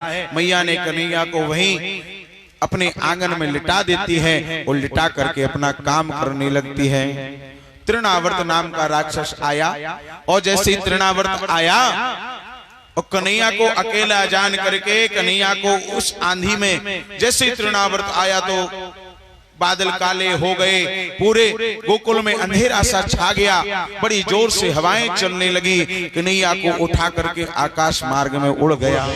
मैया ने कन्हैया को वहीं अपने आंगन में लिटा देती है और लिटा करके अपना काम करने लगती है। तृणावर्त नाम का राक्षस आया और जैसे ही तृणावर्त आया और कन्हैया को अकेला जान करके कन्हैया को उस आंधी में जैसे ही तृणावर्त आया तो बादल काले हो गए, पूरे गोकुल में अंधेरा सा छा गया, बड़ी जोर से हवाएं चलने लगी। कन्हैया को उठा करके आकाश मार्ग में उड़ गया।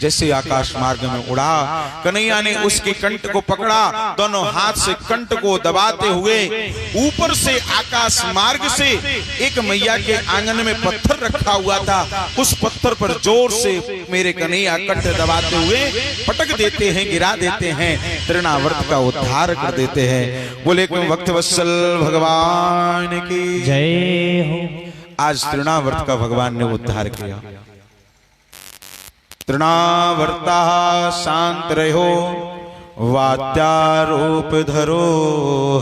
जैसे आकाश मार्ग में उड़ा, कन्हैया ने उसके कंठ को पकड़ा, दोनों हाथ से कंठ को दबाते हुए ऊपर से आकाश मार्ग से एक मैया के आंगन में पत्थर रखा हुआ था, उस पत्थर पर जोर से मेरे कन्हैया कंठ दबाते हुए पटक देते हैं, गिरा देते हैं, तृणावर्त का उद्धार कर देते हैं। बोले भक्त वत्सल भगवान की जय हो। आज तृणावर्त का भगवान ने उद्धार किया। तृणावर्ता शांत रहो वात्यारूप धरो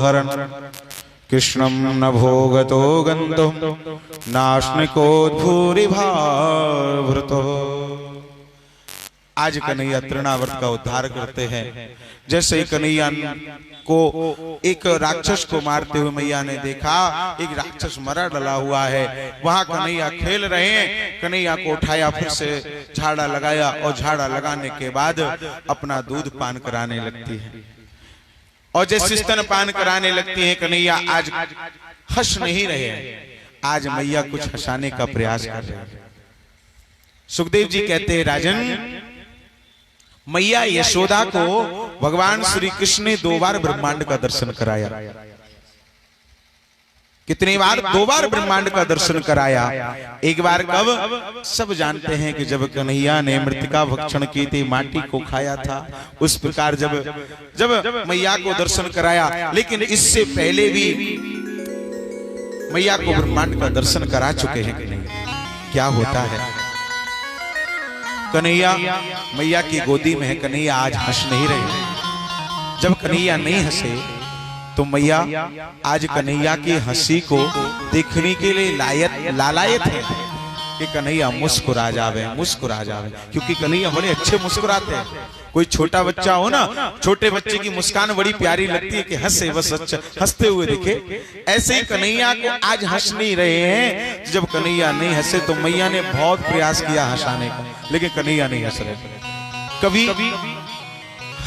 हरण कृष्णम न भोगतो गंधुम नाशनिकोद्भूरि भावृतो। आज कन्हैया तृणावर्त का उद्धार करते हैं। जैसे ही कन्हैया को एक राक्षस को मारते हुए मैया ने देखा, एक राक्षस मरा डला हुआ है, वहां कन्हैया खेल रहे हैं। कन्हैया को उठाया, फिर से झाड़ा लगाया और झाड़ा लगाने के बाद अपना दूध पान कराने लगती है। और जैसे स्तन पान कराने लगती है कन्हैया आज हंस नहीं रहे हैं, आज मैया कुछ हंसाने का प्रयास कर रहे हैं। सुखदेव जी कहते हैं, राजन मैया यशोदा को भगवान श्री कृष्ण ने 2 बार ब्रह्मांड का दर्शन कराया। कितनी बार? 2 बार ब्रह्मांड का दर्शन कराया। एक बार कब? सब जानते हैं कि जब कन्हैया ने मृतिका भक्षण की थी, माटी को खाया था, उस प्रकार जब मैया को दर्शन कराया। लेकिन इससे पहले भी मैया को ब्रह्मांड का दर्शन करा चुके हैं कि नहीं? क्या होता है? कन्हैया मैया की गोदी में है, कन्हैया आज हंस नहीं रहे। जब कन्हैया नहीं हंसे तो मैया आज कन्हैया की हंसी को देखने के लिए लालायत है कि कन्हैया मुस्कुरा जावे, मुस्कुरा जावे, क्योंकि कन्हैया बड़े अच्छे मुस्कुराते हैं। कोई छोटा बच्चा हो ना, छोटे बच्चे की मुस्कान बड़ी प्यारी लगती है कि हंसे, बस अच्छा हंसते हुए दिखे। ऐसे ही कन्हैया को आज हंस नहीं रहे हैं। जब कन्हैया नहीं हंसे तो मैया ने बहुत प्रयास किया हंसाने का, लेकिन कन्हैया नहीं हंस रहे। कभी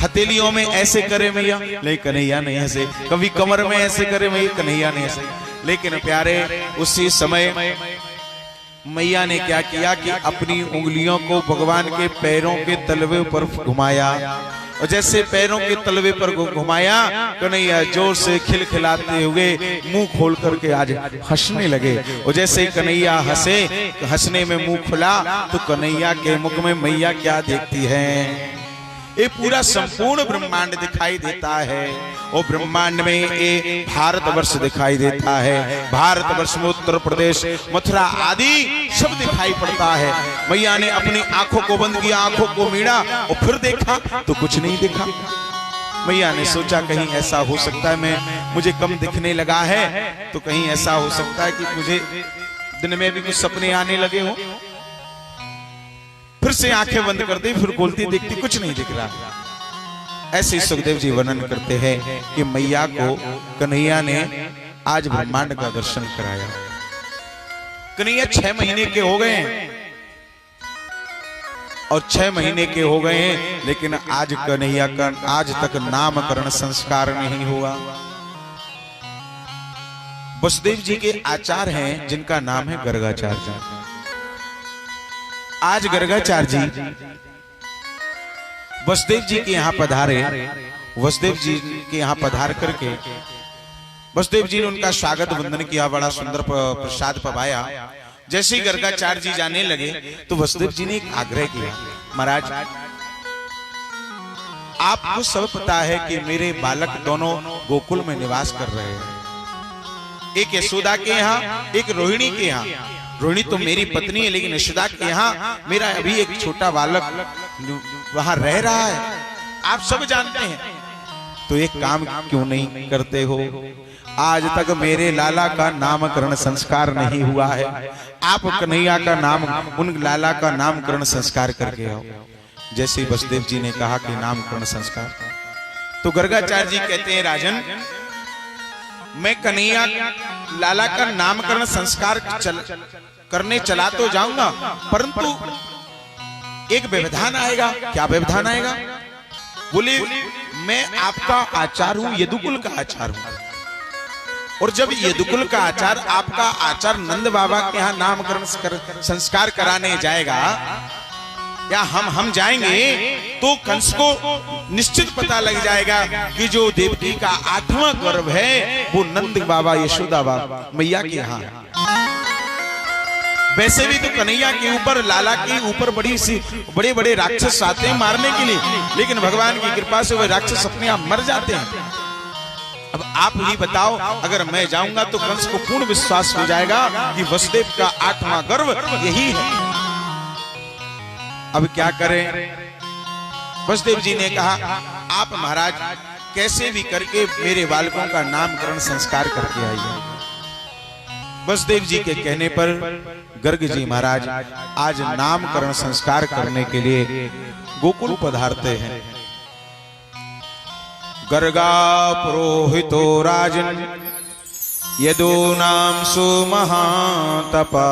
हथेलियों में ऐसे करे मैया, लेकिन कन्हैया नहीं हंसे। कभी कमर में ऐसे करे मैया, कन्हैया नहीं हंसे। लेकिन प्यारे उसी समय मैया ने क्या किया कि अपनी उंगलियों को भगवान के पैरों के तलवे पर घुमाया, और जैसे पैरों के तलवे पर घुमाया कन्हैया जोर से खिलखिलाते हुए मुंह खोल करके आज हंसने लगे। और जैसे कन्हैया हंसे, हंसने में मुंह खुला तो कन्हैया के मुख में मैया क्या देखती है? ये पूरा संपूर्ण ब्रह्मांड दिखाई देता है। और ब्रह्मांड में ये भारतवर्ष दिखाई देता है। भारतवर्ष में उत्तर प्रदेश, मथुरा आदि सब दिखाई पड़ता है। मैया ने अपनी आंखों को बंद किया, आंखों को मीड़ा और फिर देखा तो कुछ नहीं दिखा। मैया ने सोचा कहीं ऐसा हो सकता है मुझे कम दिखने लगा है, तो कहीं ऐसा हो सकता है कि मुझे दिन में भी कुछ सपने आने लगे हो। फिर से आंखें बंद कर दी, फिर खोलती, देखती कुछ नहीं दिख रहा। ऐसे सुखदेव जी वर्णन करते हैं कि मैया को कन्हैया ने आज ब्रह्मांड का दर्शन कराया। कन्हैया 6 महीने के हो गए हैं, और 6 महीने के हो गए हैं, लेकिन आज कन्हैया का आज तक नामकरण संस्कार नहीं हुआ। वसुदेव जी के आचार्य हैं जिनका नाम है गर्गाचार्य। आज गर्गाचार्य जी वसुदेव जी के यहाँ पधारे। वसुदेव जी के यहाँ पधार करके वसुदेव जी ने उनका स्वागत वंदन किया, बड़ा सुंदर प्रसाद पवाया। जैसे ही गर्गाचार्य जी जाने लगे तो वसुदेव जी ने एक आग्रह किया, महाराज आपको सब पता है कि मेरे बालक दोनों गोकुल में निवास कर रहे हैं, एक यशोदा के यहाँ, एक रोहिणी के यहाँ। रोहिणी तो मेरी पत्नी है, लेकिन यशोदा के यहाँ मेरा अभी एक छोटा बालक वहां रह रहा है, आप सब जानते हैं। तो एक काम क्यों नहीं करते हो? आज तक मेरे लाला का नामकरण संस्कार नहीं हुआ है। आप कन्हैया का नाम, उन लाला का नामकरण संस्कार करके आओ। जैसे वसुदेव जी ने कहा कि नामकरण संस्कार, तो गर्गाचार्य जी कहते हैं राजन, मैं कन्हैया लाला का नामकरण संस्कार करने चला तो जाऊंगा, परंतु एक व्यवधान आएगा। क्या व्यवधान आएगा? बोले मैं आपका आचार हूं, यदुकुल का आचार हूं, और जब यदुकुल का आचार, आपका आचार नंद बाबा के यहाँ नामकरण संस्कार कराने जाएगा, या हम जाएंगे, तो कंस को निश्चित पता लग जाएगा कि जो देवकी का 8वां गर्भ है वो नंद बाबा यशोदा बाबा मैया के यहाँ है। वैसे भी तो कन्हैया के ऊपर, लाला के ऊपर बड़े बड़े राक्षस आते हैं मारने के लिए, लेकिन भगवान की कृपा से वो राक्षस अपने आप मर जाते हैं। अब आप ही बताओ, अगर मैं जाऊंगा तो कंस को पूर्ण विश्वास हो जाएगा कि वसुदेव का 8वां गर्भ यही है। अब क्या करें? वसुदेव जी ने कहा, आप महाराज कैसे भी करके मेरे बालकों का नामकरण संस्कार करके आइए। वसुदेव जी के कहने पर गर्ग जी महाराज आज नामकरण संस्कार करने के लिए गोकुल पधारते हैं। गर्गा पुरोहितो राजन यदूनां सुमहातपा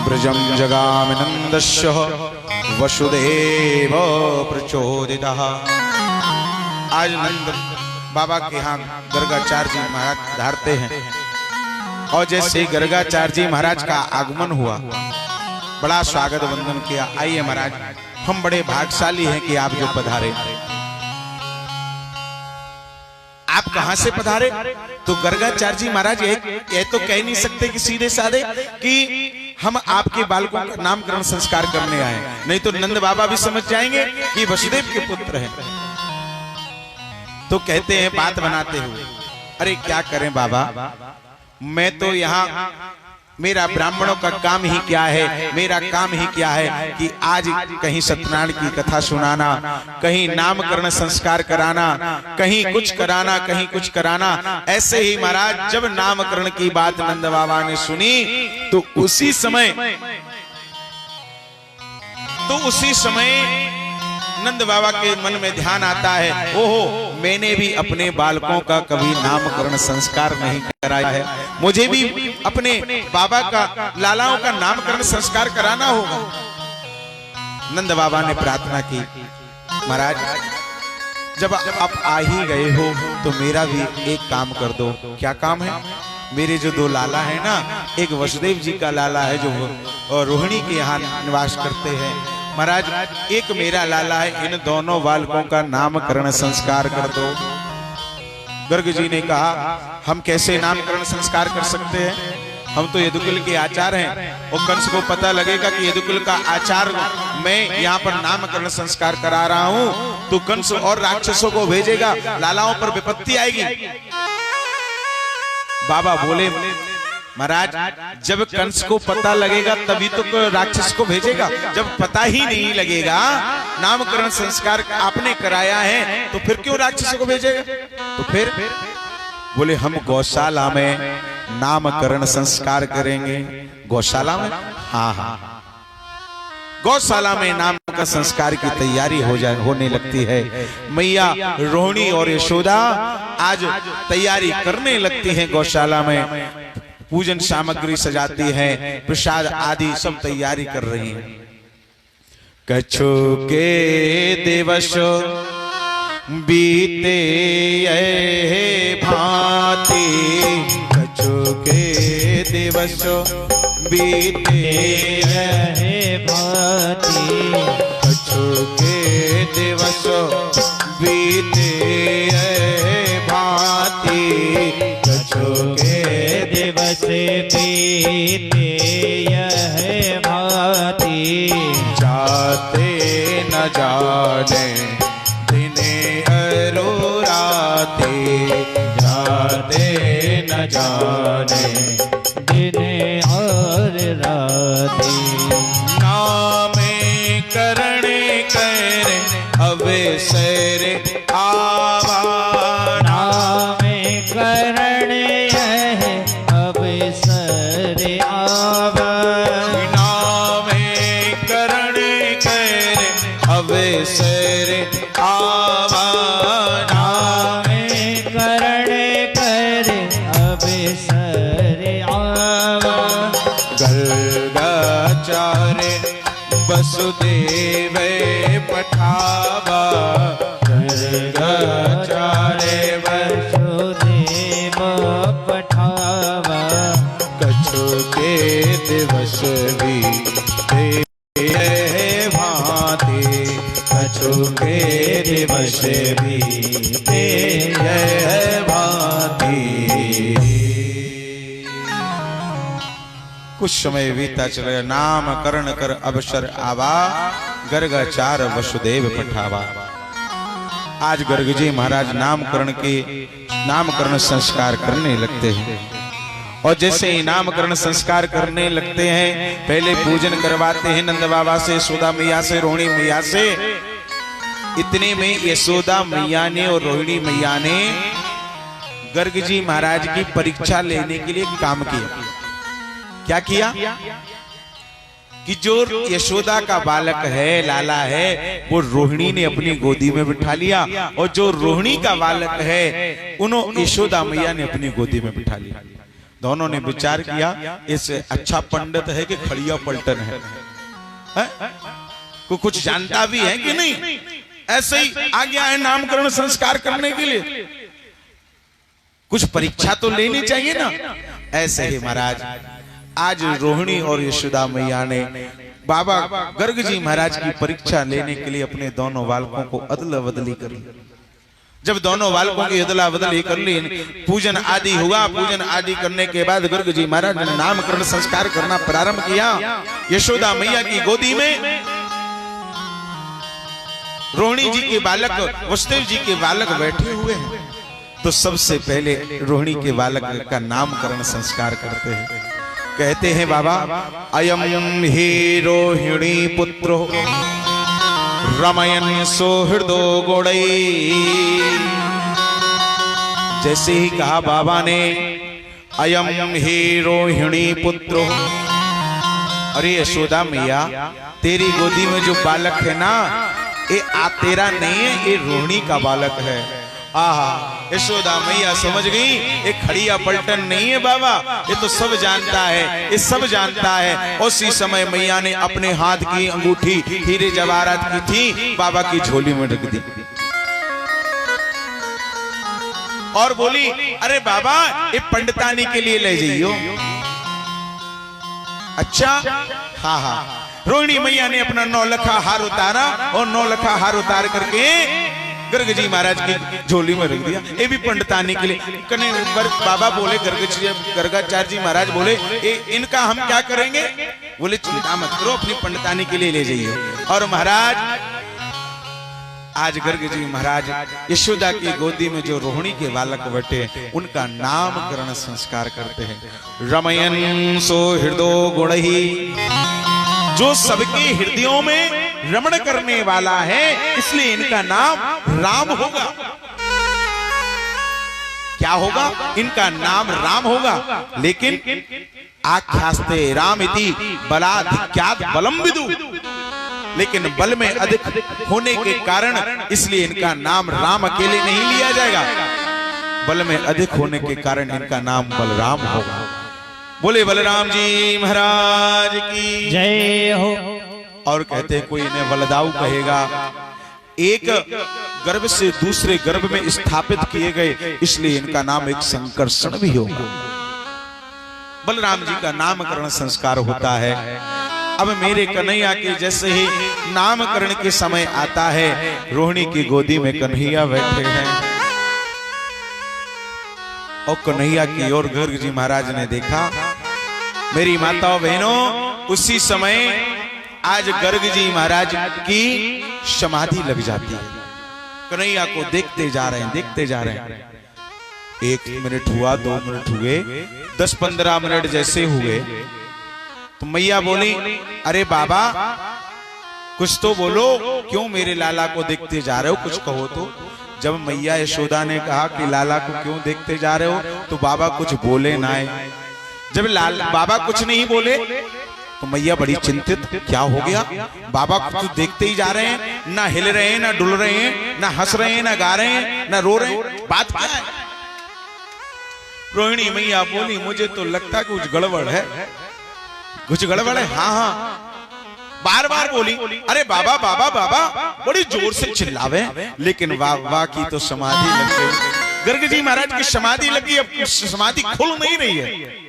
ब्रजम जगाम नंदस्य वसुदेव प्रचोदितः। आज नंद बाबा के यहाँ गर्गाचार्य जी महाराज पधारते हैं, और जैसे गर्गाचार्य जी महाराज का आगमन हुआ, बड़ा स्वागत वंदन किया। आइए महाराज, हम बड़े भाग्यशाली हैं कि आप जो पधारे। आप कहां से पधारे? तो गर्गाचार्य जी महाराज ये तो कह नहीं सकते कि सीधे साधे कि हम आपके बालकों का नामकरण संस्कार करने आए, नहीं तो नंद बाबा भी समझ जाएंगे कि वसुदेव के पुत्र हैं। तो कहते हैं बात बनाते हुए, अरे क्या करें बाबा, मैं तो यहाँ, मेरा ब्राह्मणों का काम ही क्या है, मेरा काम ही क्या है कि आज कहीं सत्यनारायण की कथा सुनाना, कहीं नामकरण संस्कार कराना, कहीं कुछ कराना, कहीं कुछ कराना। ऐसे ही महाराज जब नामकरण की बात नंद बाबा ने सुनी, तो उसी समय नंद बाबा के मन में ध्यान आता है, ओहो मैंने भी अपने बालकों का कभी नामकरण संस्कार नहीं कराया है, मुझे भी अपने बाबा का, लालाओं का नामकरण संस्कार कराना होगा। नंद बाबा ने प्रार्थना की, महाराज जब आप आ ही गए हो तो मेरा भी एक काम कर दो। क्या काम है? मेरे जो 2 लाला है ना, एक वसुदेव जी का लाला है जो रोहिणी के यहाँ निवास करते हैं, महाराज एक मेरा लाला है, इन दोनों बालकों का नामकरण संस्कार कर दो। गर्ग जी ने कहा, हम कैसे नामकरण संस्कार कर सकते हैं, हम तो यदुकुल के आचार हैं, और कंस को पता लगेगा कि यदुकुल का आचार मैं यहाँ पर नामकरण संस्कार करा रहा हूँ, तो कंस और राक्षसों को भेजेगा, लालाओं पर विपत्ति आएगी। बाबा बोले, महाराज जब कंस को पता लगेगा तभी तो राक्षस को भेजेगा, जब पता ही नहीं लगेगा नामकरण संस्कार आपने कराया है तो फिर क्यों राक्षसों को भेजेगा? तो फिर बोले, हम गौशाला में नामकरण संस्कार करेंगे। गौशाला में? हाँ, गौशाला में नाम का संस्कार की तैयारी होने लगती है। मैया रोहिणी और यशोदा आज तैयारी करने लगती हैं गौशाला में, पूजन सामग्री सजाती है, प्रसाद आदि सब तैयारी कर रही हैं। कछु के दिवस बीते भांति, कछु के दिवस बीते भांति, कछु के दिवस बीते भांति, कछु के दिवस बीते यह भांति, जाते न जाने दिने अरो राते, जाते न जाने दिने और राते, नामे करने करे अवसर आवा, नामे अवसर आवा करण कर अवसर आवा गर्गाचार्य वसुदेव पठावा गर्गाचार्य वसुदेव पठावा कछु के दिवस भी भांति कछु के दिवस भी भांति। कुछ समय बीता चले नाम करण कर अवसर आवा गर्गाचार वसुदेव पठावा। आज गर्ग जी महाराज नामकरण संस्कार करने लगते हैं और जैसे ही नामकरण संस्कार करने लगते हैं पहले पूजन करवाते हैं नंद बाबा से, यशोदा मैया से, रोहिणी मैया से। इतने में यशोदा मैया ने और रोहिणी मैया ने गर्ग जी महाराज की परीक्षा लेने के लिए काम किया। क्या किया कि जो यशोदा का बालक है, लाला है, वो रोहिणी ने अपनी गोदी में बिठा लिया और जो रोहिणी का बालक है उन्होंने यशोदा मैया ने अपनी गोदी में बिठा लिया। दोनों ने विचार किया इससे अच्छा पंडित है कि खड़िया पलटन है? को कुछ जानता भी है कि नहीं? ऐसे ही आ गया है नामकरण संस्कार करने के लिए, कुछ परीक्षा तो लेनी चाहिए ना। ऐसे ही महाराज आज रोहिणी और यशोदा मैया ने बाबा गर्ग जी महाराज की परीक्षा लेने के लिए अपने दोनों बालकों को अदला बदली कर ली। जब दोनों बालकों की अदला बदली कर ली, पूजन आदि हुआ। पूजन आदि करने के बाद गर्ग जी महाराज ने नामकरण संस्कार करना प्रारंभ किया। यशोदा मैया की गोदी में रोहिणी जी के बालक, वसुदेव जी के बालक बैठे हुए हैं। तो सबसे पहले रोहिणी के बालक का नामकरण संस्कार करते हैं। कहते हैं बाबा अयम ही रोहिणी पुत्रो रमयन सोहृदो गोड़ई। जैसे ही कहा बाबा ने अयम ही रोहिणी पुत्रो, अरे यशोदा मैया तेरी गोदी में जो बालक है ना ये तेरा नहीं है, ये रोहिणी का बालक है। आहा, यशोदा मैया समझ गई ये खड़िया पलटन नहीं है बाबा, ये तो सब जानता है, ये सब जानता है। उसी समय मैया ने अपने हाथ की अंगूठी हीरे जवाहरात की थी बाबा की झोली में रख दी और बोली अरे बाबा ये पंडितानी के लिए ले जाइयो। अच्छा हाँ हाँ। रोहिणी मैया ने अपना 9 लखा हार उतारा और 9 लखा हार उतार करके गर्ग जी महाराज की झोली में रख दिया। ये भी पंडितानी के लिए। बाबा बोले गर्गाचार्य जी महाराज बोले इनका हम क्या करेंगे? बोले चिंता मत करो, अपनी पंडितानी के लिए ले जाइए। और महाराज आज गर्ग जी महाराज यशोदा की गोदी में जो रोहिणी के बालक बैठे उनका नामकरण संस्कार करते हैं। रमयन सो हृदो गुणहि, जो सबके हृदयों में रमण करने वाला है, इसलिए इनका नाम राम होगा। क्या होगा? इनका नाम राम होगा। लेकिन आख्यास्ते राम इति बलाधिक्यात् बलम विदु, लेकिन बल में अधिक होने के कारण इसलिए इनका नाम राम अकेले नहीं लिया जाएगा, बल में अधिक होने के कारण इनका नाम बलराम होगा। बोले बलराम जी महाराज की जय हो। और कहते हैं कोई इन्हें बलदाऊ कहेगा। एक गर्भ से दूसरे गर्भ में स्थापित किए गए, इसलिए इनका नाम एक संकर्षण भी होगा। बलराम जी का नामकरण संस्कार होता है। अब मेरे कन्हैया के जैसे ही नामकरण के समय आता है, रोहिणी की गोदी में कन्हैया बैठे हैं और कन्हैया की ओर गर्ग जी महाराज ने देखा। मेरी माताओं बहनों, उसी समय आज गर्ग जी महाराज की समाधि लग जाती है। कन्हैया को देखते जा रहे हैं, देखते जा रहे हैं। 1 मिनट हुआ, 2 मिनट हुए, 10-15 मिनट जैसे हुए तो मैया बोली अरे बाबा कुछ तो बोलो, क्यों मेरे लाला को देखते जा रहे हो, कुछ कहो तो। जब मैया यशोदा ने कहा कि लाला को क्यों देखते जा रहे हो, तो बाबा कुछ बोले ना है। जब बाबा कुछ नहीं बोले तो मैया बड़ी चिंतित, क्या हो गया बाबा को तो देखते ही जा रहे हैं, ना हिल रहे हैं, ना डुल रहे हैं, ना हंस रहे हैं, ना गा रहे हैं, ना रो रहे हैं, बात क्या है? रोहिणी मैया बोली मुझे तो लगता है कुछ गड़बड़ है, कुछ गड़बड़ है। हाँ हाँ बार बार बोली, अरे बाबा बाबा बाबा बड़ी जोर से चिल्लावे, लेकिन बाबा की तो समाधि लग गई, गर्ग जी महाराज की समाधि लगी, अब समाधि खुल नहीं रही है।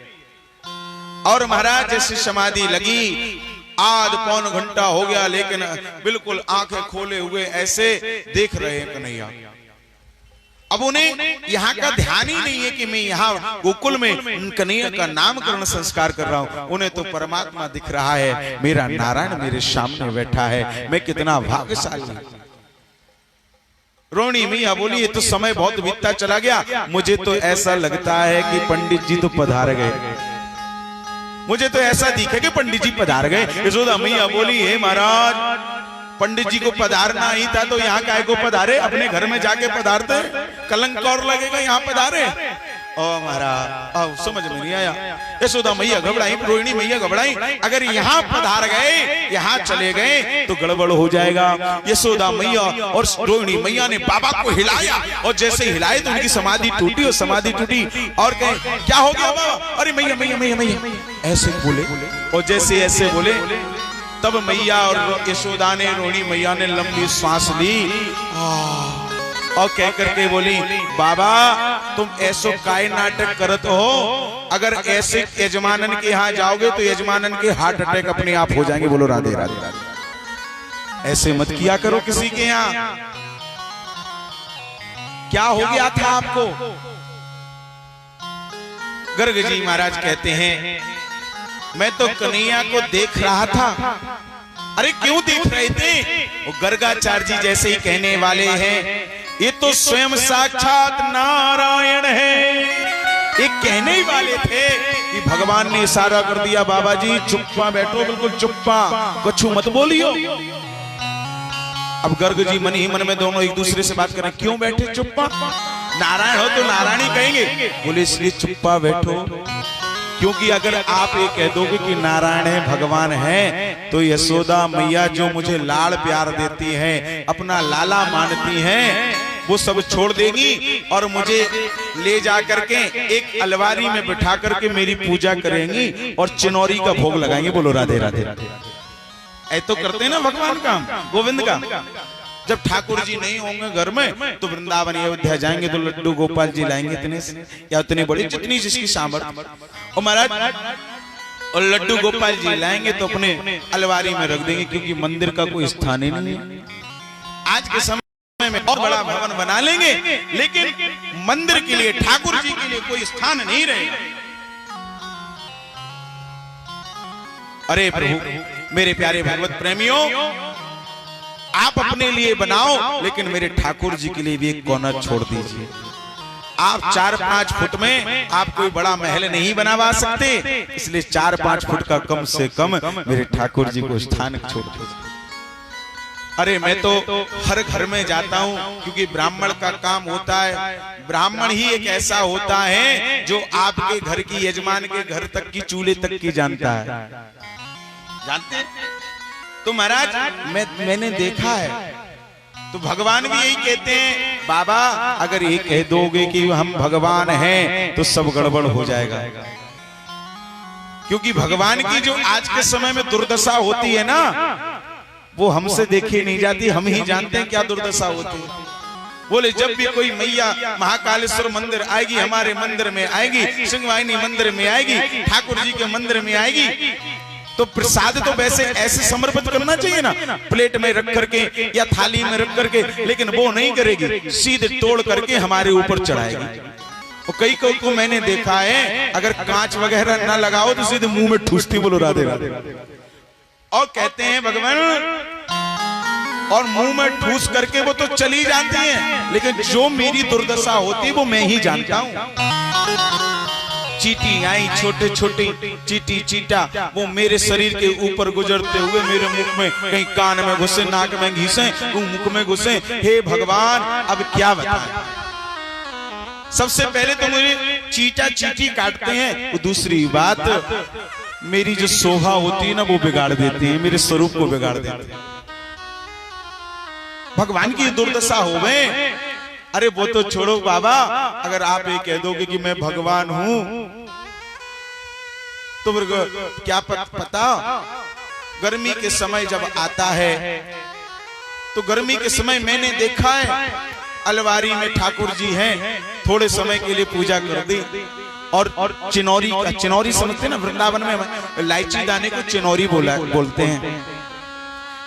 और महाराज जैसे समाधि लगी, आध पौन घंटा हो गया, लेकिन बिल्कुल आंखें खोले हुए ऐसे देख रहे हैं कन्हैया। अब उन्हें यहाँ का ध्यान ही नहीं है कि मैं यहाँ गोकुल में कन्हैया का नामकरण संस्कार कर रहा हूँ, उन्हें तो परमात्मा दिख रहा है, मेरा नारायण मेरे सामने बैठा है, मैं कितना भाग्यशाली। रोहिणी मैया बोली ये तो समय बहुत बीतता चला गया, मुझे तो ऐसा लगता है कि पंडित जी तो पधार गए, मुझे तो ऐसा दिखे कि पंडित जी पधार गए। यशोदा मैया बोली हे महाराज पंडित जी को पधारना ही था तो यहाँ काय को पधारे, अपने घर में जाके पधारते, कलंक और लगेगा यहाँ पधारे। ओ महाराज आओ समझ में नहीं आया। यशोदा मैया घबराई, रोहिणी मैया घबराई, अगर यहाँ पधार गए, यहाँ चले गए तो गड़बड़ हो जाएगा। यशोदा मैया और रोहिणी मैया ने बाबा को हिलाया, और जैसे हिलाए तो उनकी समाधि टूटी, और समाधि टूटी और कहे क्या हो गया बाबा? अरे मैया मैया मैया मैया ऐसे बोले, और जैसे ऐसे बोले तब मैया और यशोदा ने, रोहिणी मैया ने लंबी सांस ली और कह करके बोली बाबा तुम ऐसो काय नाटक करत हो, अगर ऐसे यजमानन के यहाँ जाओगे तो यजमानन के हार्ट अटैक अपने आप हो जाएंगे। बोलो राधे राधे। ऐसे मत किया करो किसी के यहाँ। क्या हो गया था आपको? गर्ग जी महाराज कहते हैं मैं तो कन्हैया को देख रहा था। अरे क्यों देख रहे थे? वो गर्गाचार्य जी जैसे ही कहने वाले हैं ये तो स्वयं साक्षात नारायण है, ये कहने ही वाले थे कि भगवान ने इशारा कर दिया बाबा जी चुप्पा बैठो, बिल्कुल चुप्पा, कुछ मत बोलियो। अब गर्ग जी मन ही मन में दोनों एक दूसरे से बात करें, क्यों बैठे चुप्पा? नारायण हो तो नारायण ही कहेंगे। बोले इसलिए चुप्पा बैठो क्योंकि अगर आप ये कह दोगे कि नारायण है भगवान है तो यशोदा मैया जो मुझे लाड़ प्यार देती हैं, अपना लाला मानती हैं, वो सब छोड़ देगी और मुझे ले जा करके एक अलवारी में बिठा करके मेरी पूजा करेंगी और चिनौरी का भोग लगाएंगे। बोलो राधे राधे। ऐ तो करते हैं ना भगवान का, गोविंद का। जब ठाकुर जी नहीं होंगे घर में तो वृंदावन अयोध्या जाएंगे तो लड्डू गोपाल जी लाएंगे इतने या उतने बड़ी जितनी जिसकी सामर्थ्य, और महाराज और लड्डू गोपाल जी लाएंगे तो अपने अलवारी में रख देंगे क्योंकि मंदिर का कोई स्थान ही नहीं है। आज के समय में और बड़ा भवन बना लेंगे लेकिन मंदिर के लिए, ठाकुर जी के लिए कोई स्थान नहीं रहेगा। अरे प्रभु मेरे प्यारे भगवत प्रेमियों, आप अपने लिए बनाओ लेकिन मेरे ठाकुर जी के लिए भी एक कोना छोड़ दीजिए। आप 4-5 फुट में आप कोई बड़ा महल नहीं बनवा सकते, इसलिए 4-5 फुट का कम से कम मेरे ठाकुर जी को स्थान छोड़ दीजिए। अरे मैं तो हर घर में जाता हूँ क्योंकि ब्राह्मण का काम होता है, ब्राह्मण ही एक ऐसा होता है जो आपके घर की, यजमान के घर तक की, चूल्हे तक की जानता है। जानते तो महाराज मैंने देखा है, तो भगवान भी यही कहते हैं बाबा अगर ये कह दोगे कि हम भगवान हैं तो सब गड़बड़ हो जाएगा। क्योंकि भगवान की जो आज के समय में दुर्दशा होती है ना, वो हमसे देखी नहीं जाती, हम ही जानते हैं क्या दुर्दशा होती है। बोले जब भी कोई मैया महाकालेश्वर मंदिर आएगी, हमारे मंदिर में आएगी, सिंहवाहिनी मंदिर में आएगी, ठाकुर जी के मंदिर में आएगी, तो प्रसाद तो वैसे ऐसे समर्पित करना चाहिए ना, प्लेट में रख करके या थाली में रख करके, लेकिन वो नहीं करेगी, सीधे तोड़ करके हमारे ऊपर चढ़ाएगी। और कई को मैंने देखा है अगर कांच वगैरह ना लगाओ तो सीधे मुंह में ठूसती। बोलो राधे राधे। और कहते हैं भगवान, और मुंह में ठूस करके वो तो चली जाती है, लेकिन जो मेरी दुर्दशा होती वो मैं ही जानता हूं। चींटी आई, छोटे छोटे चींटी चींटा, वो मेरे शरीर के ऊपर गुजरते हुए मेरे मुख में कहीं कान में घुसे, नाक में घिसे, मुख में घुसे। हे भगवान अब क्या बताएं। सबसे पहले तो मुझे चींटा चींटी काटते हैं, दूसरी बात मेरी जो शोभा होती है ना वो बिगाड़ देती है, मेरे स्वरूप को बिगाड़ देती है। भगवान की दुर्दशा हो गए। अरे वो तो छोड़ो बाबा, अगर आप ये कह दोगे कि मैं भगवान हूं तो फिर क्या पता गर्मी के समय जब आता है तो गर्मी के समय मैंने देखा है अलवारी में ठाकुर जी हैं, थोड़े समय के लिए पूजा कर दी और चिनौरी का, चिनौरी समझते हैं ना, वृंदावन में इलायची दाने को चिनौरी बोलते हैं,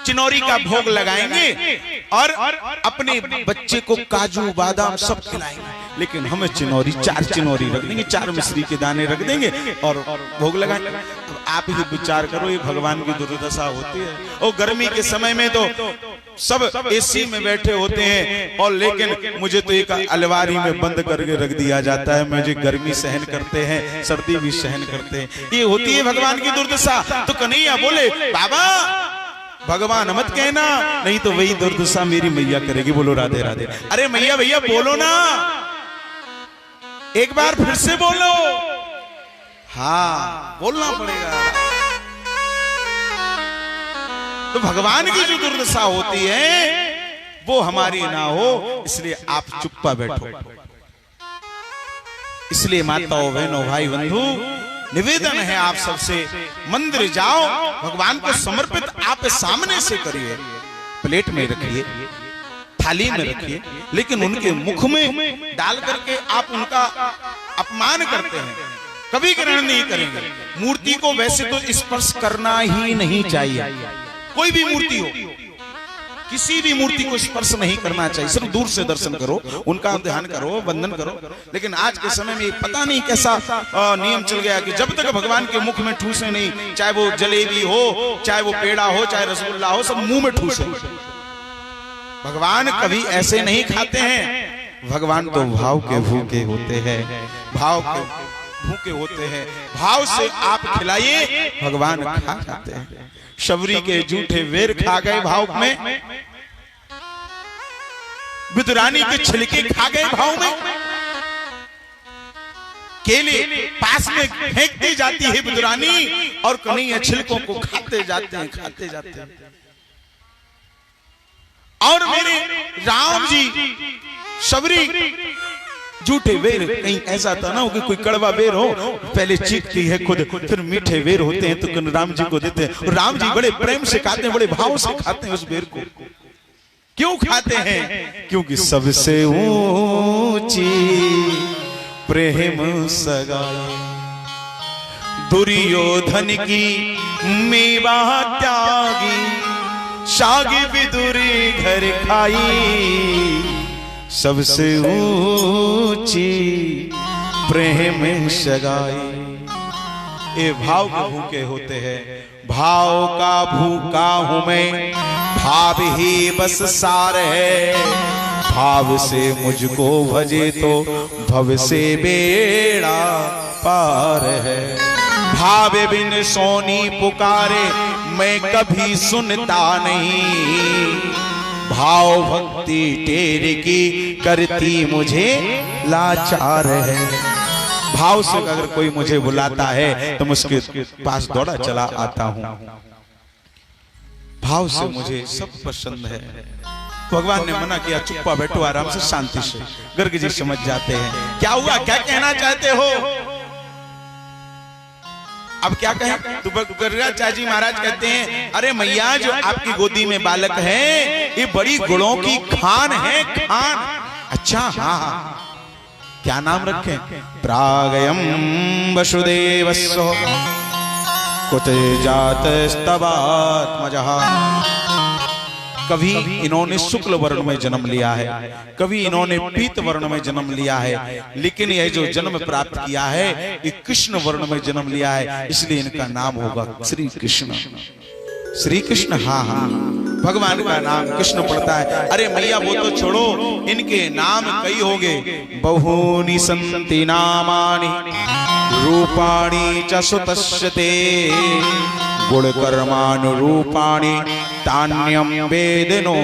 चिनौरी का भोग लगाएंगे और अपने बच्चे को काजू बादाम सब खिलाएंगे, लेकिन हमें चिनौरी, 4 चिनौरी रख देंगे, 4 मिश्री के दाने रख देंगे और भोग लगाएंगे। आप ही विचार करो, ये भगवान की दुर्दशा होती है। और गर्मी के समय में तो सब एसी में बैठे होते हैं और लेकिन मुझे तो एक अलवारी में बंद करके रख दिया जाता है। मुझे गर्मी सहन करते हैं, सर्दी भी सहन करते हैं, ये होती है भगवान की दुर्दशा। तो कन्हैया बोले बाबा भगवान मत कहना, नहीं तो वही दुर्दशा मेरी मैया करेगी। बोलो राधे राधे। अरे मैया भैया बोलो ना, एक बार फिर से बोलो। हाँ बोलना पड़ेगा। तो भगवान की जो दुर्दशा होती है वो हमारी ना हो, इसलिए आप चुप्पा बैठो। इसलिए माताओं बहनों भाई बंधु निवेदन है आप सबसे, मंदिर जाओ, भगवान को समर्पित आप सामने से करिए, प्लेट में रखिए, थाली में रखिए, लेकिन उनके मुख में डाल करके आप उनका अपमान करते हैं, कभी ग्रहण नहीं करेंगे। मूर्ति को वैसे तो स्पर्श करना ही नहीं चाहिए, कोई भी मूर्ति हो, किसी भी मूर्ति को स्पर्श नहीं करना चाहिए, सिर्फ दूर से दर्शन करो, उनका ध्यान करो, वंदन करो। लेकिन आज के समय में पता नहीं कैसा नियम चल गया कि जब तक भगवान के मुख में ठूसे नहीं, चाहे वो जलेबी हो, चाहे वो पेड़ा हो, चाहे रसगुल्ला हो, सब मुंह में ठूसे। भगवान कभी ऐसे नहीं खाते हैं, भगवान तो भाव के भूखे होते हैं, भाव के भूखे होते हैं, भाव से आप खिलाइए, भगवान खा जाते हैं। शबरी के जूठे वेर खा गए भाव में, विदुरानी के छिलके खा गए भाव में, केले पास में फेंक दी जाती है विदुरानी और कन्हैया छिलकों को खाते जाते हैं, खाते जाते हैं। और मेरे राम जी शबरी झूठे वेर, कहीं ऐसा था ना कि कोई कड़वा वेर हो, पहले चीखती है खुद, फिर मीठे वेर होते हैं तो राम जी को देते हैं। राम जी बड़े प्रेम से खाते हैं, बड़े भाव से खाते हैं उस वेर को। क्यों खाते हैं? क्योंकि सबसे ऊंची प्रेम सगाई दुर्योधन की मेवा त्यागी, शागी विदुरी घर खाई, सबसे ऊंची प्रेम सगाई। ये भाव के भूखे होते हैं, भाव का भूखा हूं मैं, भाव ही बस सार है, भाव से मुझको भजे तो भव से बेड़ा पार है। भाव बिन सोनी पुकारे मैं कभी सुनता नहीं, भाव भक्ति तेरे की करती मुझे लाचार है। भाव से अगर कोई मुझे बुलाता है तो मैं उसके पास दौड़ा चला आता हूं, भाव से मुझे सब पसंद है। भगवान ने मना किया, चुप्पा बैठो आराम से शांति से। गर्ग जी समझ जाते हैं क्या हुआ, क्या कहना चाहते हो। अब क्या कहें, तो गर्गाचार्य जी महाराज कहते हैं, अरे मैया जो आपकी गोदी में बालक है ये बड़ी गुणों की खान है, खान। अच्छा हाँ, क्या नाम रखें? प्रागयम वसुदेवस्सो कुत जातस्तवात्मजः। कभी इन्होंने शुक्ल वर्ण में जन्म लिया है, कभी इन्होंने पीत वर्ण में जन्म लिया है, लेकिन यह जो जन्म प्राप्त किया है ये कृष्ण वर्ण में जन्म लिया है, इसलिए इनका नाम होगा श्री कृष्ण। श्री कृष्ण, हाँ हाँ, भगवान का नाम कृष्ण पड़ता है। अरे मैया वो तो छोड़ो, इनके नाम कई हो गए। बहुनी संति नामानि रूपाणि च सुतस्यते, गुण कर्मानुरूपाणि तान्यम वेदनो।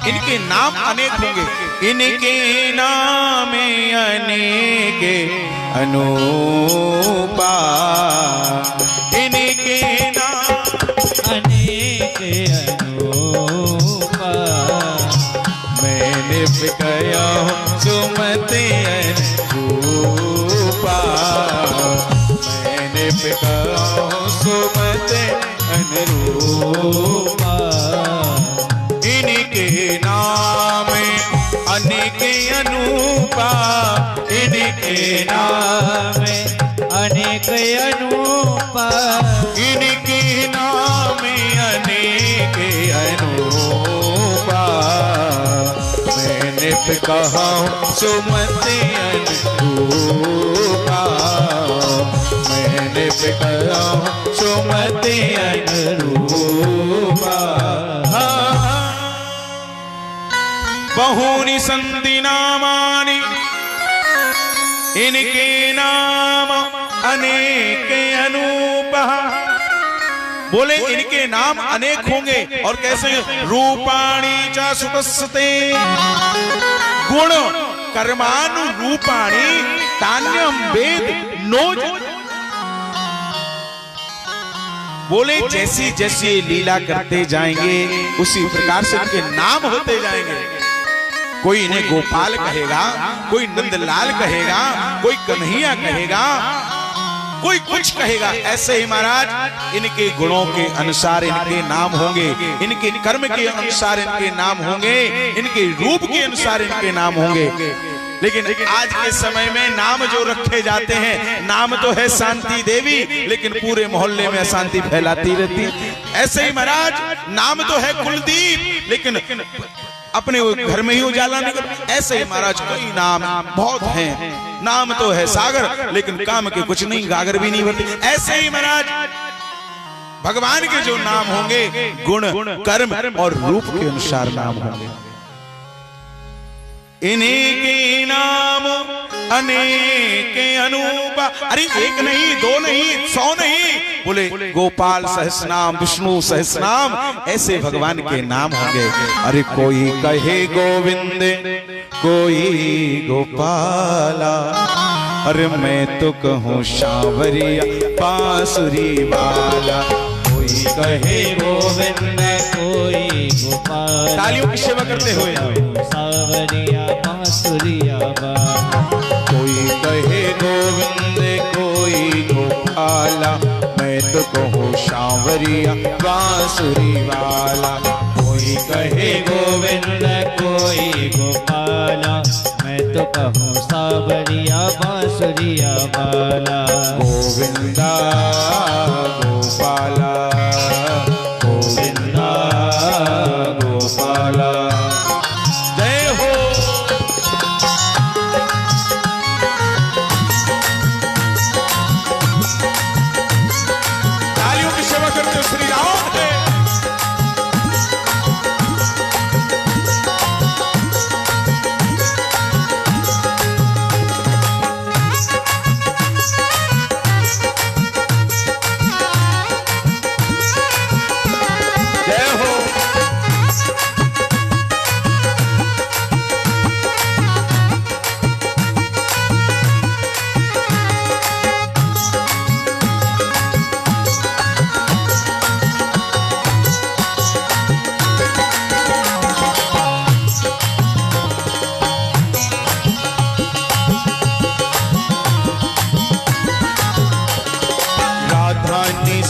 इनके नाम अनेक होंगे, इनके नाम अनेक अनूपा इनके नाम अनेक अनूपा मैंने गया सुमते अनुरूपा मैंने गया सुमते अनुरूपा इनके नाम अनेक अनूपा इनके नाम अनेक अनूपा इनके नाम अनेक अनूपा मैंने कहा सुमते अनुरूपा मैंने कहा सुमते अनुरूपा बहुनी संधि नामानि इनके नाम अनेक अनूपा बोले इनके नाम अनेक होंगे और कैसे रूपाणी च सुतस्ते गुण कर्मानुरूपाणी तान्यम वेद नोज बोले जैसी जैसी लीला करते जाएंगे उसी प्रकार से इनके नाम होते जाएंगे कोई इन्हें गोपाल कहेगा कोई नंदलाल कहेगा कोई कन्हैया कहेगा कोई कुछ कहेगा ऐसे ही महाराज इनके गुणों के अनुसार इनके नाम होंगे इनके कर्म के अनुसार इनके नाम होंगे इनके रूप के अनुसार इनके नाम होंगे लेकिन आज के समय में नाम जो रखे जाते हैं नाम तो है शांति देवी लेकिन पूरे मोहल्ले में अशांति फैलाती रहती ऐसे ही महाराज नाम तो है कुलदीप लेकिन अपने घर में ही उजाला नहीं कर ऐसे ही महाराज कई नाम बहुत हैं नाम तो है सागर लेकिन काम के कुछ नहीं गागर भी नहीं भरती ऐसे ही महाराज भगवान के जो नाम होंगे गुण कर्म और रूप के अनुसार नाम होंगे इन्हीं के नाम अनेक अनूपा अरे एक नहीं दो नहीं 100 नहीं बोले गोपाल सहस्रनाम विष्णु सहस्रनाम ऐसे भगवान के नाम होंगे अरे कोई कहे गोविंद कोई गोपाला अरे मैं तो कहूँ सांवरिया बांसुरी वाला कोई कहे गोविंद कोई गोपाल तालियों की सेवा करते हुए सांवरिया बांसुरिया वाला कोई कहे गोविंद कोई गोपाला मैं तो कहूँ सांवरिया बांसुरी वाला कोई कहे गोविंद कोई गोपाला मैं तो कहूँ सांवरिया बांसुरिया वाला गोविंदा गोपाला गोविंदा गोपाला जय हो तालियों की सेवा करते हो श्री राम है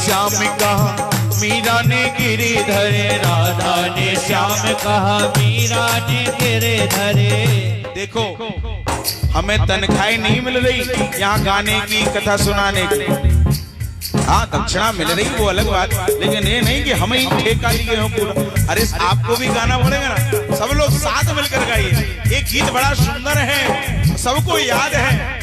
श्याम कहा मीरा ने गिरिधरे राधा ने श्याम कहा मीरा ने गिरिधरे देखो हमें तनख्वाही नहीं मिल रही यहाँ गाने की कथा सुनाने की हाँ दक्षिणा मिल रही वो अलग बात लेकिन ये नहीं कि हमें ही ठेका लिए हो पूरा अरे आपको भी गाना पड़ेगा ना सब लोग साथ मिलकर गाइए एक गीत बड़ा सुंदर है सबको याद है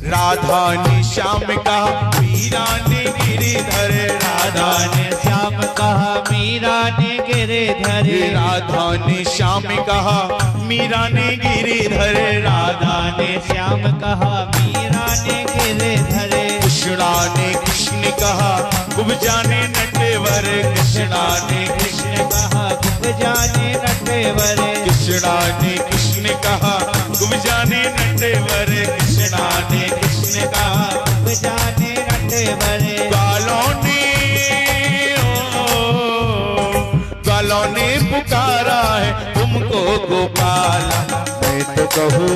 राधा ने श्याम कहा मीरा ने गिरिधर राधा ने श्याम कहा मीरा ने गिरिधरे राधा ने श्याम कहा मीरा ने गिरिधर राधा ने श्याम कहा मीरा ने गिरिधरे कृष्णा ने कृष्ण कहा खूब जाने नटवर कृष्णा ने कृष्ण कहा खूब जाने नटवर कृष्णा ने कृष्ण कृष्ण कहा गुम जाने नटवर कृष्णा ने कृष्ण कहा गुम जाने नटवर ग्वालों ने पुकारा है तुमको गोपाला। मैं तो कहूँ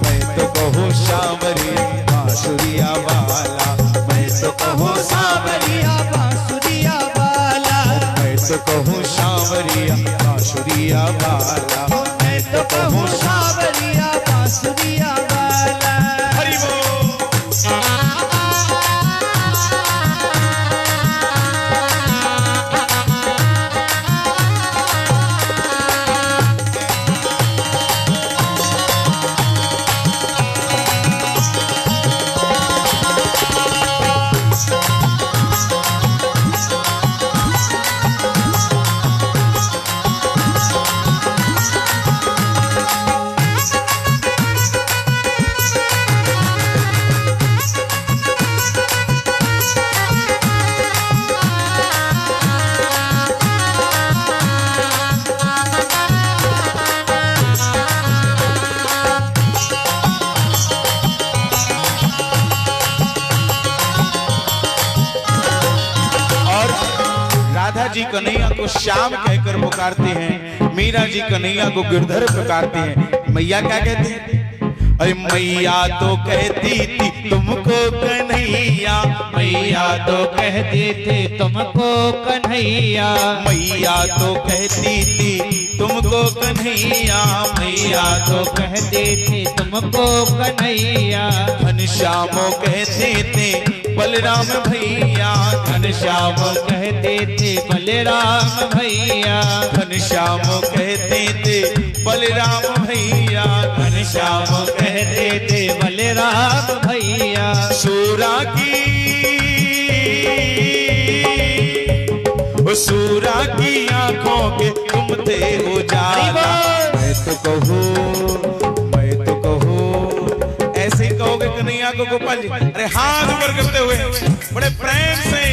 मैं तो कहूँ सांवरिया बांसुरिया वाला। मैं तो कहूँ सांवरिया बांसुरिया वाला। मैं तो कहूँ सांवरिया बांसुरिया वाला। मैं तो कहूँ सांवरिया बांसुरिया वाला। हरि बोल। राधा जी कन्हैया को श्याम कहकर पुकारते हैं, मीरा जी कन्हैया को गिरधर पुकारते हैं। मैया क्या कहते हैं? अरे मैया तो कहती थी तुमको कन्हैया, मैया तो कहती थी तुमको कन्हैया। मैया तो कहती थी तुमको कन्हैया, मैया तो कहती थी तुमको कन्हैया। घनश्यामो कहते थे बलराम भैया, घनश्याम कहते थे बलराम भैया। घनश्याम कहते थे बलराम भैया, घनश्याम कहते थे बलराम भैया। सूरा की आंखों के तुम थे उजाला। मैं तो कहूँ ऐसे ही कहोगे कन्हैया को गोपाल जी? अरे हाथ ऊपर करते हुए बड़े प्रेम से,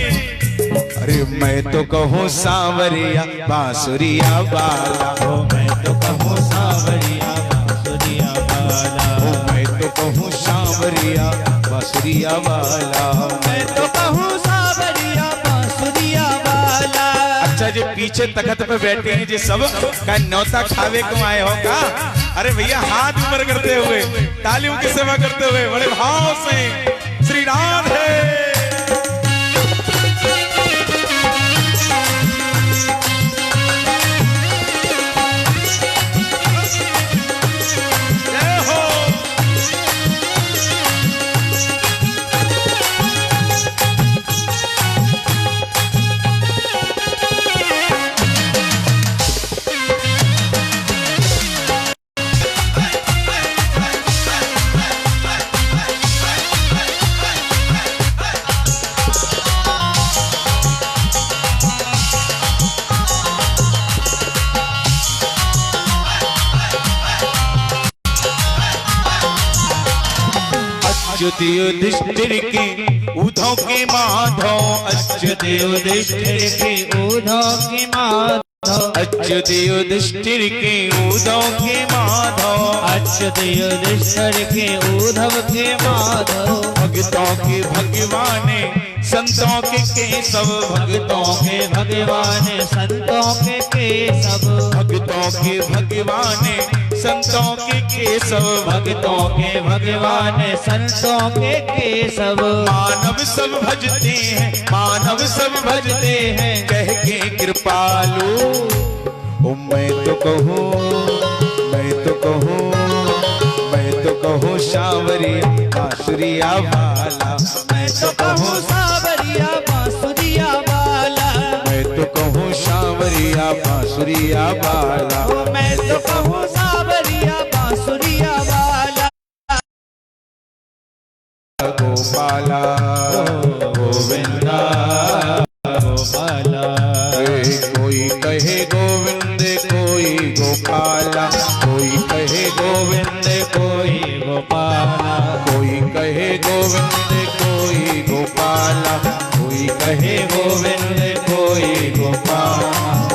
अरे मैं तो कहूँ सांवरिया बांसुरिया वाला। मैं तो कहूँ सांवरिया बांसुरिया वाला। मैं तो कहूँ सांवरिया बांसुरिया वाला। मैं तो कहूँ सांवरिया बांसुरिया वाला। अच्छा जो पीछे तख्त पे बैठे हैं जी सब का न्योता खावे को आए हो का? अरे भैया हाथ ऊपर करते हुए तालियों की सेवा करते हुए बड़े भाव से श्री राधे। अच्युत युधिष्ठिर के उद्धव के माधव, अच्युत युधिष्ठिर के उद्धव के माधव। अच्युत युधिष्ठिर के उद्धव के माधव। अच्युत युधिष्ठिर के उद्धव के माधव। भक्तों के भगवान संतों के केशव, भक्तों के भगवान संतों के केशव। भक्तों के भगवान संतों के केशव। भक्तों के भगवान संतों के केशव। मानव सब भजते हैं, मानव सब भजते हैं, कह के कृपालु। ओ मैं तो कहूँ सांवरिया बांसुरिया वाला। मैं तो कहूँ सांवरिया बांसुरिया वाला। मैं तो कहूँ सांवरिया बांसुरिया वाला। मैं तो कहूँ सांवरिया बांसुरिया वाला। गोपाला गोविंदा गोपाला। कोई कहे गोविंद कोई गोपाला, कोई कहे गोविंद कोई गोपाला। कोई कहे गोविंद कोई गोपाला, कोई कहे गोविंद कोई गोपाला।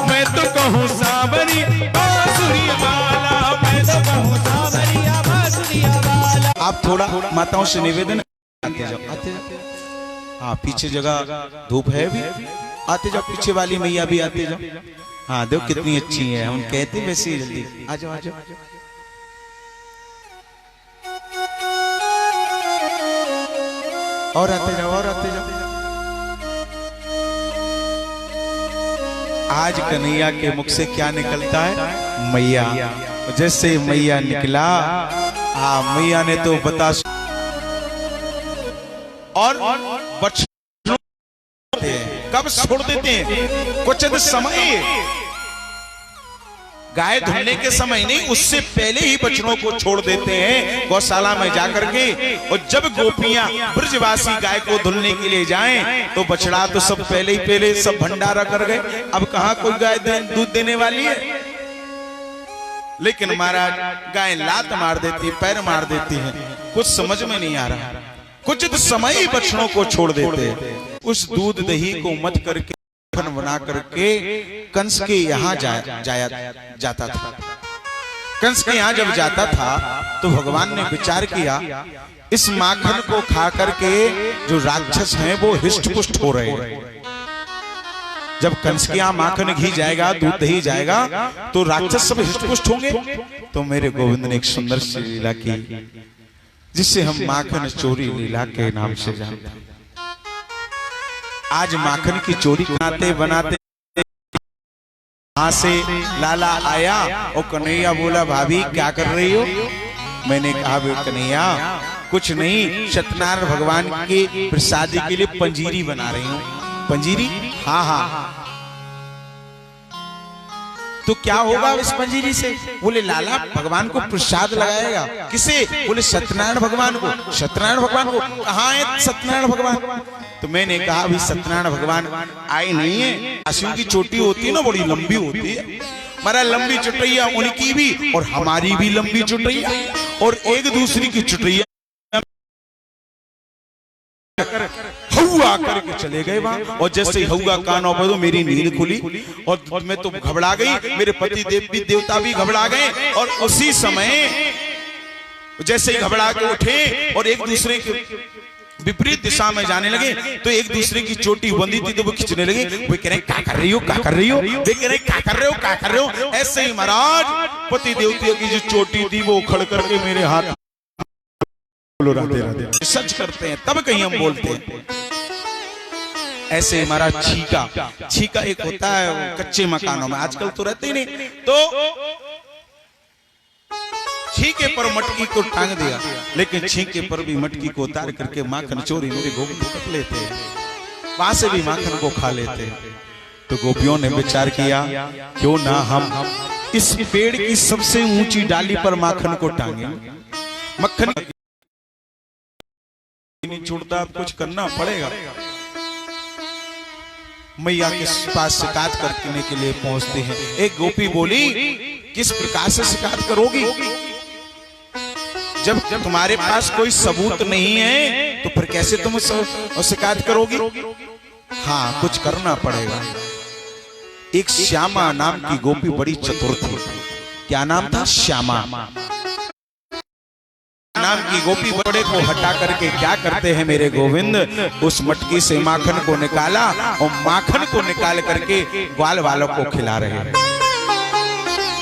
मैं तो कहूँ सांवरिया थोड़ा माताओं से निवेदन, आते जाओ आते जाओ। हाँ पीछे जगह धूप है भी, आते जाओ। पीछे वाली मैया भी आते जाओ। हाँ देखो कितनी अच्छी है, हम कहते वैसे ही जल्दी आ जाओ आ जाओ। और आते जाओ और आते जाओ। आज कन्हैया के मुख से क्या निकलता है? मैया। जैसे मैया निकला, हाँ मैया ने तो बता, और बच्चों कब छोड़ देते हैं? कुछ समय, गाय धुलने के समय नहीं, उससे पहले ही बछड़ों को छोड़ देते हैं गौशाला में जाकर के। और जब गोपियां ब्रजवासी गाय को धुलने के लिए जाएं तो बछड़ा तो सब पहले सब भंडारा कर गए। अब कहां कोई गाय दूध देने वाली है? लेकिन महाराज गाय लात मार देती, पैर मार देती है, कुछ समझ में नहीं आ रहा। कुछ तो समय ही बछड़ों को छोड़ देते हैं। उस दूध दही को मत करके बना करके कंस के यहाँ जाता था। कंस के यहाँ जब जाता था तो भगवान ने विचार किया, इस माखन को खा करके जो राक्षस हैं वो हिष्ट पुष्ट हो रहे हैं। जब कंस के यहाँ माखन घी जाएगा, दूध दही जाएगा, तो राक्षस सब हिष्ट पुष्ट होंगे। तो मेरे गोविंद ने एक सुंदर सी लीला की, जिससे हम माखन चोरी लीला के नाम से जानते हैं। आज माखन की चोरी बनाते बनाते वहां से लाला आया और कन्हैया बोला, भाभी क्या कर रही हो? मैंने कहा कन्हैया कुछ नहीं, सत्यनारायण भगवान के प्रसादी के लिए पंजीरी बना रही हूँ। पंजीरी? हाँ हाँ। तो क्या होगा इस पंजीरी से? बोले लाला भगवान को प्रसाद लगाएगा। किसे? बोले सत्यनारायण भगवान को। सत्यनारायण भगवान को? कहाँ है सत्यनारायण भगवान? तो मैंने कहा अभी सत्यनारायण भगवान आए नहीं है। काशियों की चोटी होती है ना, बड़ी लंबी होती है। हमारा लंबी चुटैया उनकी भी और हमारी भी लंबी चुटैया, और एक दूसरी की चुटैया हवा करके चले गए वहां। और जैसे ही हवा कानों पर तो मेरी नींद खुली और मैं तो घबरा गई, मेरे पति देवता भी घबरा गए। और उसी समय जैसे ही घबरा के उठे और एक दूसरे के विपरीत दिशा में जाने लगे, तो एक दूसरे की चोटी बंधी थी तो वो खींचने लगे। वे कह रहे क्या कर रही हो, क्या कर रही हो? वे कह रहे क्या कर रहे हो, क्या कर रहे हो? ऐसे ही महाराज पति देवता की जो चोटी थी वो उखड़ करके मेरे हाथ। राधे राधे। सच करते हैं तब कहीं हम बोलते हैं। ऐसे हमारा छीका एक होता है कच्चे मकानों में, आजकल तो रहते ही नहीं, तो छीके पर मटकी को टांग दिया, लेकिन छीके पर भी मटकी को उतार करके माखन चोरी मेरे गोविंद पकड़ लेते हैं, वहां से भी माखन को खा लेते हैं। तो गोपियों ने विचार किया, क्यों ना हम इस पेड़ की सबसे ऊंची डाली पर माखन को टांगे। मक्खन नहीं छूटता, अब कुछ करना पड़ेगा। मैया के पास शिकायत करने के लिए पहुंचते हैं। एक गोपी बोली, किस प्रकार से शिकायत करोगी? जब तुम्हारे पास कोई सबूत नहीं है तो फिर कैसे तुम शिकायत करोगी? हाँ कुछ करना पड़ेगा। एक श्यामा नाम की गोपी बड़ी चतुर थी। क्या नाम था? श्यामा नाम की गोपी बड़े को हटा करके क्या करते हैं मेरे गोविंद, उस मटकी से माखन को निकाला और माखन को निकाल करके ग्वाल वालों को खिला रहे हैं।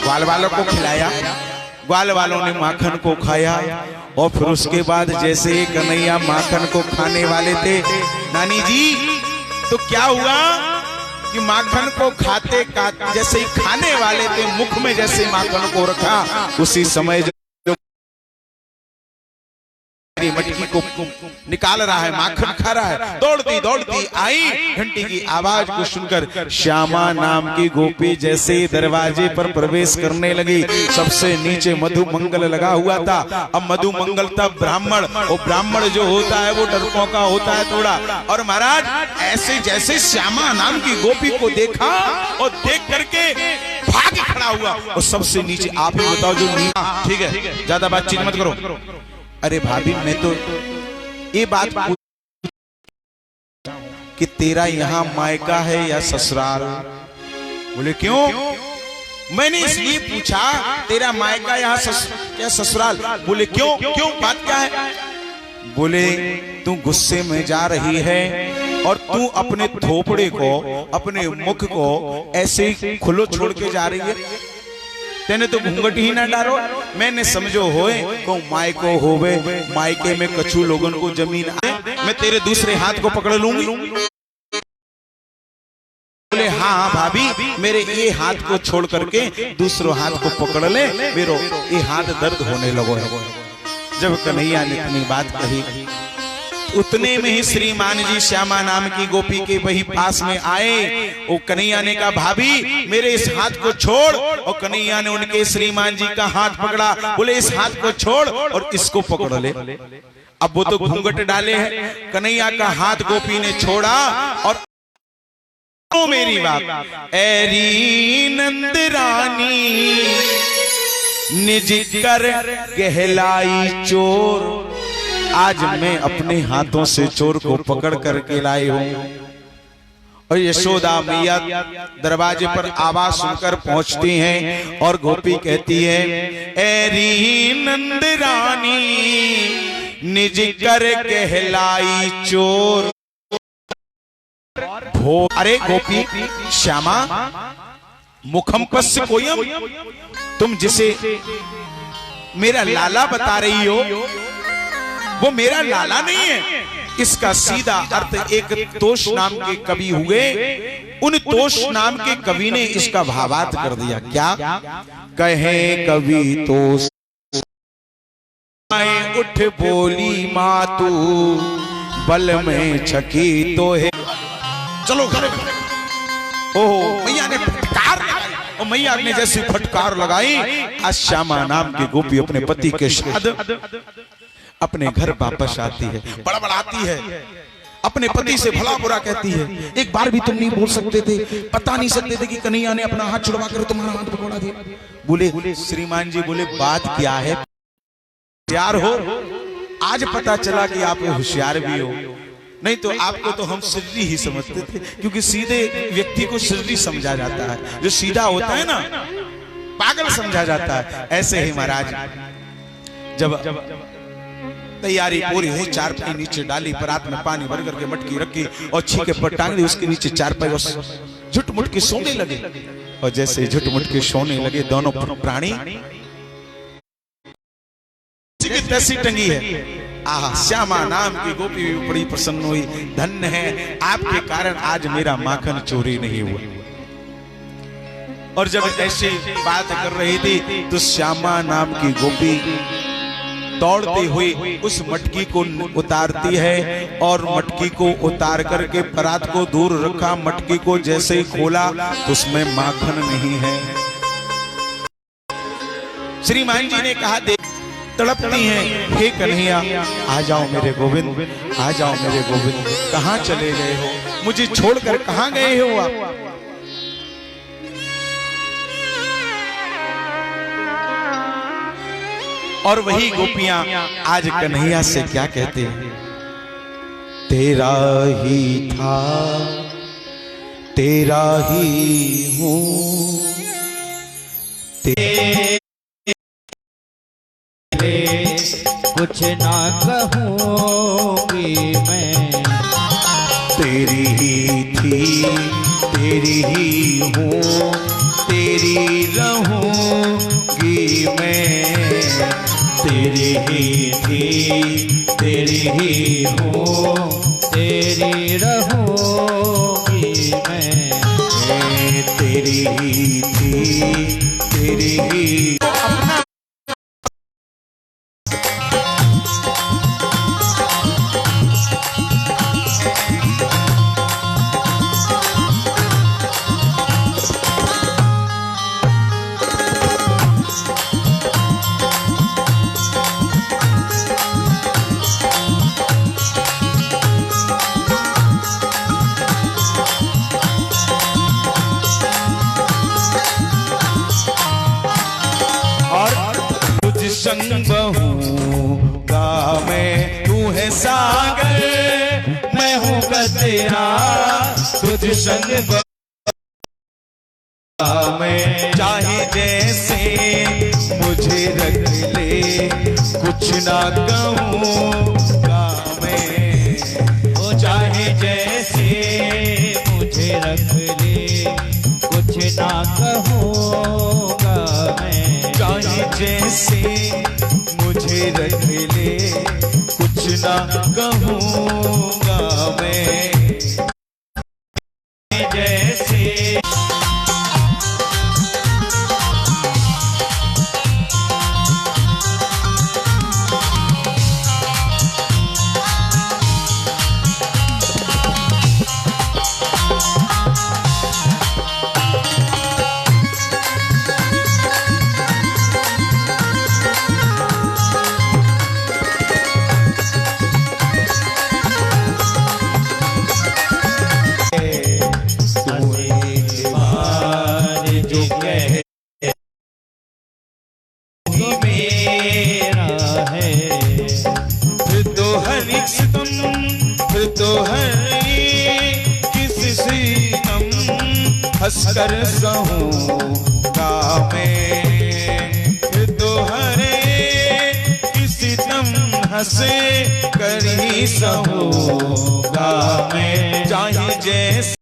ग्वाल वालों को खिलाया, ग्वाल वालों ने माखन को खाया, और फिर उसके बाद जैसे ही कन्हैया माखन को खाने वाले थे, नानी जी तो क्या हुआ कि माखन को खाते जैसे ही खाने वाले थे, मुख में जैसे माखन को रखा, उसी समय मटकी को निकाल रहा है, माखन खा रहा है, दौड़ती आई, घंटी की आवाज को सुनकर श्यामा नाम की गोपी जैसे दरवाजे पर प्रवेश करने लगी। सबसे नीचे मधु मंगल लगा हुआ था। अब मधु मंगल था ब्राह्मण, और ब्राह्मण जो होता है वो डरपों का होता है थोड़ा। और महाराज ऐसे जैसे श्यामा नाम की गोपी को देखा और देख करके भाग खड़ा हुआ, और सबसे नीचे आप ही बताओ जो ठीक है, ज्यादा बातचीत मत करो। अरे भाभी मैं तो ये बात कि तेरा यहाँ मायका है या ससुराल? बोले क्यों? मैंने इसलिए पूछा तेरा मायका यहाँ क्या ससुराल? बोले क्यों? बात क्या क्या है? बोले तू गुस्से में जा रही है और तू अपने थोपड़े को, अपने मुख को ऐसे ही खुलो छोड़ के जा रही है। तेने तो घूंघट ही ना डालो। मैंने समझो होए को मायको होवे, मायके में कछु लोगन को जमीन आए, मैं तेरे दूसरे हाथ को पकड़ लूंगी। बोले हाँ भाभी, मेरे ये हाथ को छोड़ करके दूसरों हाथ को पकड़ ले, मेरे ये हाथ दर्द होने लगो है। जब कन्हैया ने इतनी बात कही, उतने में ही श्रीमान जी श्यामा नाम की गोपी के वही पास में आए। वो कन्हैया ने कहा भाभी मेरे इस हाथ को छोड़, और कन्हैया ने उनके श्रीमान जी का हाथ पकड़ा। बोले इस हाथ को छोड़ और इसको पकड़ ले। अब वो तो घूंघट डाले हैं, कन्हैया का हाथ गोपी ने छोड़ा और मेरी बात ऐरी नंद रानी निज कर कहलाई चोर, आज मैं अपने हाथों से चोर को पकड़ करके लाई हूं। और यशोदा मैया दरवाजे पर आवाज सुनकर पहुंचती हैं और गोपी कहती है ऐरी नंद रानी निज कर कहलाई चोर। अरे गोपी श्यामा मुखम पश्य कोयम, तुम जिसे मेरा लाला बता रही हो वो मेरा लाला नहीं है। इसका सीधा अर्थ एक तोष नाम के कवि हुए, उन तोष नाम के कवि ने इसका भावार्थ कर दिया। क्या कहे कवि तोष उठ बोली मातू बल में छकी तो है। चलो घर। ओह मैया ने फटकार लगाई, और मैया ने जैसी फटकार लगाई, आज श्यामा नाम की गोपी अपने पति के साथ अपने घर वापस आती है, बड़बड़ाती है, अपने पति से भला बुरा कहती है। एक बार भी तुम नहीं बोल सकते थे, बता नहीं सकते थे कि कन्हैया ने अपना हाथ छुड़वा कर तुम्हारा हाथ पकड़ा दिया। बोले श्रीमान जी बोले बात क्या है, होशियार हो। आज पता चला कि आप होशियार भी हो, नहीं तो आपको तो हम सिर्री ही समझते थे, क्योंकि सीधे व्यक्ति को सिर्री समझा जाता है, जो सीधा होता है ना पागल समझा जाता है। ऐसे ही महाराज जब तैयारी पूरी हुई, चारपाई नीचे डाली, परात में पानी भर करके मटकी रखी और छीके पर टांग दी, उसके नीचे चारपाई झुटमुट के सोने लगे। और जैसे झुटमुट के सोने लगे दोनों प्राणी तैसी टंगी है। आह श्यामा नाम की गोपी भी बड़ी प्रसन्न हुई, धन्य है आपके कारण आज मेरा माखन चोरी नहीं हुआ। और जब ऐसी बात कर रही थी तो श्यामा नाम की गोपी दौड़ती हुई उस मटकी को उतारती है, और मटकी को उतार करके परात को दूर रखा। मटकी को जैसे ही खोला तो उसमें माखन नहीं है। श्रीमान जी ने कहा तड़पती हैं, हे कन्हैया आ जाओ मेरे गोविंद, आ जाओ मेरे गोविंद, कहां चले गए हो, मुझे छोड़कर कहां गए हो आप। और वही गोपियां आज कन्हैया से क्या कहते हैं, तेरा ही था तेरा ही हूं, कुछ ना कहूंगी मैं, तेरी ही थी तेरी ही हूँ, तेरी रहूंगी मैं, तेरी ही थी तेरी ही हूँ, तेरी रहूंगी मैं, तेरी ही थी तेरी ही। संग बहूंगा मैं, तू है सागर मैं हूँ तेरा, तुझ संग मैं चाहे जैसे मुझे रख ले कुछ ना कहूँगा मैं। ओ चाहे जैसे मुझे रख ले कुछ ना कहूँगा मैं। चाहे जैसे मुझे रख ले कुछ ना कहूँगा मैं। जैसे हंसकर सहूँगा मैं। फिर तो हरे किसी दम हंसे कर ही सहूँगा मैं। चाहे जैसे